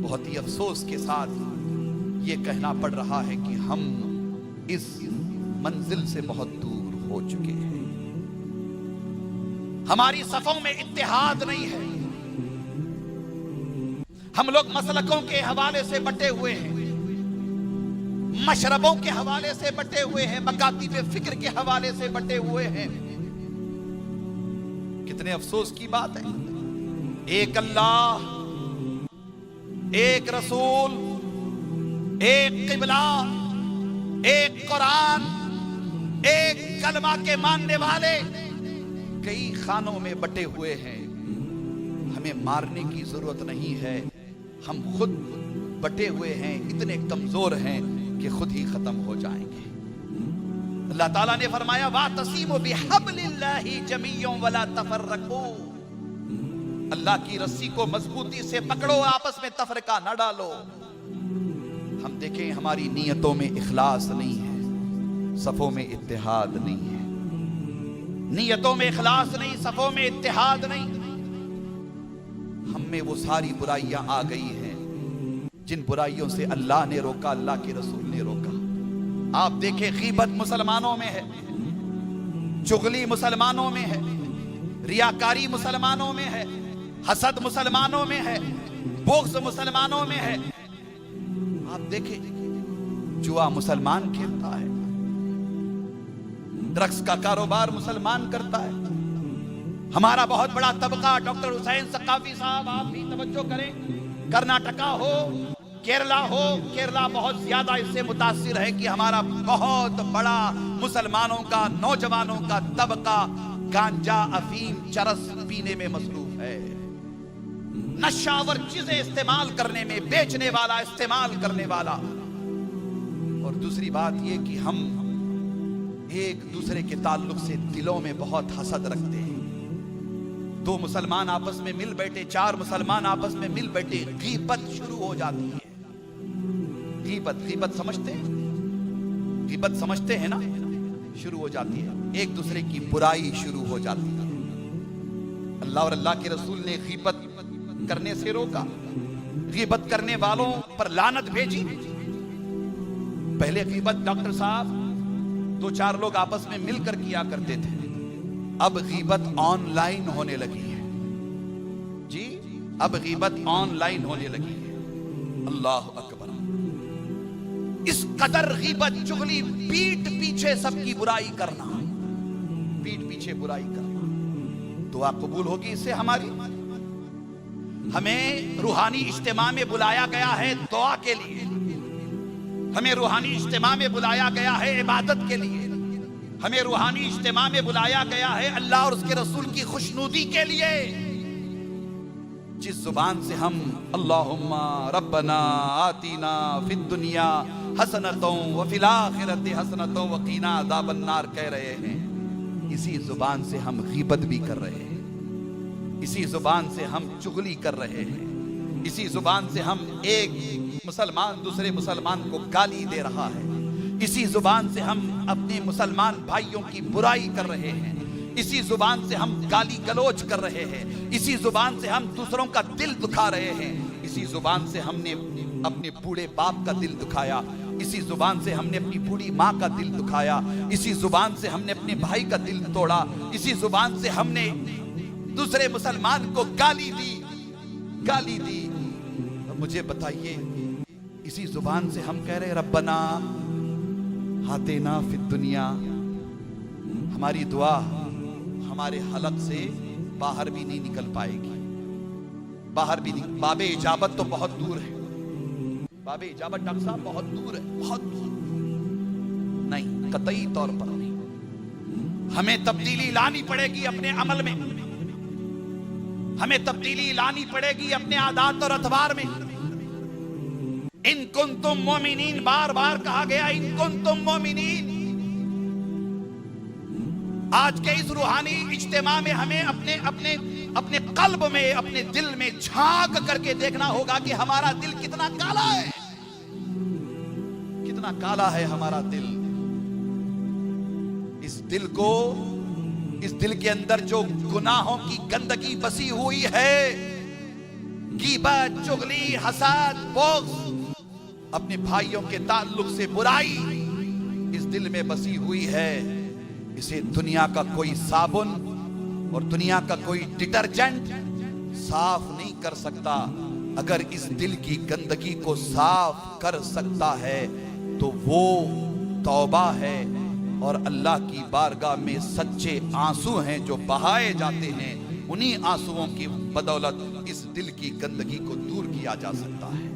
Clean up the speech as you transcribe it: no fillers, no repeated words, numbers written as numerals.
बहुत ही अफसोस के साथ ये कहना पड़ रहा है कि हम इस मंजिल से बहुत दूर हो चुके हैं। हमारी सफों में इत्तेहाद नहीं है। हम लोग मसलकों के हवाले से बटे हुए हैं, मशरबों के हवाले से बटे हुए हैं, मकातीब फिक्र के हवाले से बटे हुए हैं। कितने अफसोस की बात है। एक अल्लाह, एक रसूल, एक किबला, एक कुरान, एक कलमा के मानने वाले कई खानों में बटे हुए हैं। हमें मारने की जरूरत नहीं है, हम खुद बटे हुए हैं, इतने कमजोर हैं कि खुद ही खत्म हो जाएंगे। अल्लाह ताला ने फरमाया वातसीमु बिहब्लिल्लाहि जमीअन वला तफर्रकू, अल्लाह की रस्सी को मजबूती से पकड़ो, आपस में तफरका न डालो। हम देखें हमारी नीयतों में इखलास नहीं है, सफों में इत्तेहाद नहीं है। नीयतों में इखलास नहीं, सफों में इत्तेहाद नहीं। हम में वो सारी बुराइयां आ गई हैं जिन बुराइयों से अल्लाह ने रोका, अल्लाह के रसूल ने रोका। आप देखें गीबत मुसलमानों में है, चुगली मुसलमानों में है, रियाकारी मुसलमानों में है, हसद मुसलमानों में है, बुग़्ज़ मुसलमानों में है। आप देखें जुआ मुसलमान खेलता है, ड्रग्स का कारोबार मुसलमान करता है। हमारा बहुत बड़ा तबका, डॉक्टर हुसैन सकाफी साहब, आप भी तवज्जो करें, कर्नाटका हो, केरला हो, केरला बहुत ज्यादा इससे मुतासिर है कि हमारा बहुत बड़ा मुसलमानों का, नौजवानों का तबका गांजा, अफीम, चरस पीने में मसरूफ है। नशावर चीजें इस्तेमाल करने में, बेचने वाला, इस्तेमाल करने वाला। और दूसरी बात यह कि हम एक दूसरे के ताल्लुक से दिलों में बहुत हसद रखते हैं। दो मुसलमान आपस में मिल बैठे, चार मुसलमान आपस में मिल बैठे, गीबत शुरू हो जाती है। गीबत समझते हैं, गीबत समझते हैं ना, शुरू हो जाती है। एक दूसरे की बुराई शुरू हो जाती है। अल्लाह और अल्लाह के रसूल ने गीबत करने से रोका, गीबत करने वालों पर लानत भेजी। पहले गीबत डॉक्टर साहब दो चार लोग आपस में मिलकर किया करते थे, अब गीबत ऑनलाइन होने लगी है जी, अब गीबत ऑनलाइन होने लगी है। अल्लाह अकबर। इस कदर गीबत, चुगली, पीठ पीछे सबकी बुराई करना, पीठ पीछे बुराई करना। दुआ कबूल होगी इससे हमारी। हमें रूहानी इज्तिमा में बुलाया गया है दुआ के लिए, हमें रूहानी इज्तिमा में बुलाया गया है इबादत के लिए, हमें रूहानी इज्तिमा में बुलाया गया है अल्लाह और उसके रसूल की खुशनुदी के लिए। जिस जुबान से हम अल्लाहुम्मा रब्बना आतीना फिद दुनिया हसनतों व फिल आखिरति हसनतों व कीना अज़ाबन नार कह रहे हैं, इसी जुबान से हम गीबत भी कर रहे हैं, इसी जुबान से हम चुगली कर रहे हैं, इसी जुबान से हम एक मुसलमान दूसरे मुसलमान को गाली दे रहा है, इसी जुबान से हम अपने मुसलमान भाइयों की बुराई कर रहे हैं, इसी जुबान से हम गाली गलोच कर रहे हैं, इसी जुबान से हम दूसरों का दिल दुखा रहे हैं, इसी जुबान से हमने अपने बूढ़े बाप का दिल दुखाया, इसी जुबान से हमने अपनी बूढ़ी माँ का दिल दुखाया, इसी जुबान से हमने अपने भाई का दिल तोड़ा, इसी जुबान से हमने दूसरे मुसलमान को गाली दी। अब मुझे बताइए, इसी जुबान से हम कह रहे रब्बना आतिना फिद दुनिया। हमारी दुआ हमारे हलक से बाहर भी नहीं निकल पाएगी, बाहर भी नहीं। बाबे इजाबत तो बहुत दूर है, बाबे इजाबत डॉक्टर साहब बहुत दूर है, बहुत दूर नहीं, कतई तौर पर नहीं। हमें तब्दीली लानी पड़ेगी अपने अमल में, हमें तब्दीली लानी पड़ेगी अपने आदात और अतवार में। इन कुंतुम मोमिनीन, बार बार कहा गया इन कुंतुम मोमिनीन। आज के इस रूहानी इज्तिमा में हमें अपने अपने अपने कल्ब में, अपने दिल में झांक करके देखना होगा कि हमारा दिल कितना काला है, कितना काला है हमारा दिल। इस दिल के अंदर जो गुनाहों की गंदगी बसी हुई है, गीबत, चुगली, हसद, बुग़्ज़, अपने भाइयों के ताल्लुक से बुराई इस दिल में बसी हुई है। इसे दुनिया का कोई साबुन और दुनिया का कोई डिटर्जेंट साफ नहीं कर सकता। अगर इस दिल की गंदगी को साफ कर सकता है तो वो तौबा है और अल्लाह की बारगाह में सच्चे आंसू हैं जो बहाए जाते हैं। उन्हीं आंसुओं की बदौलत इस दिल की गंदगी को दूर किया जा सकता है।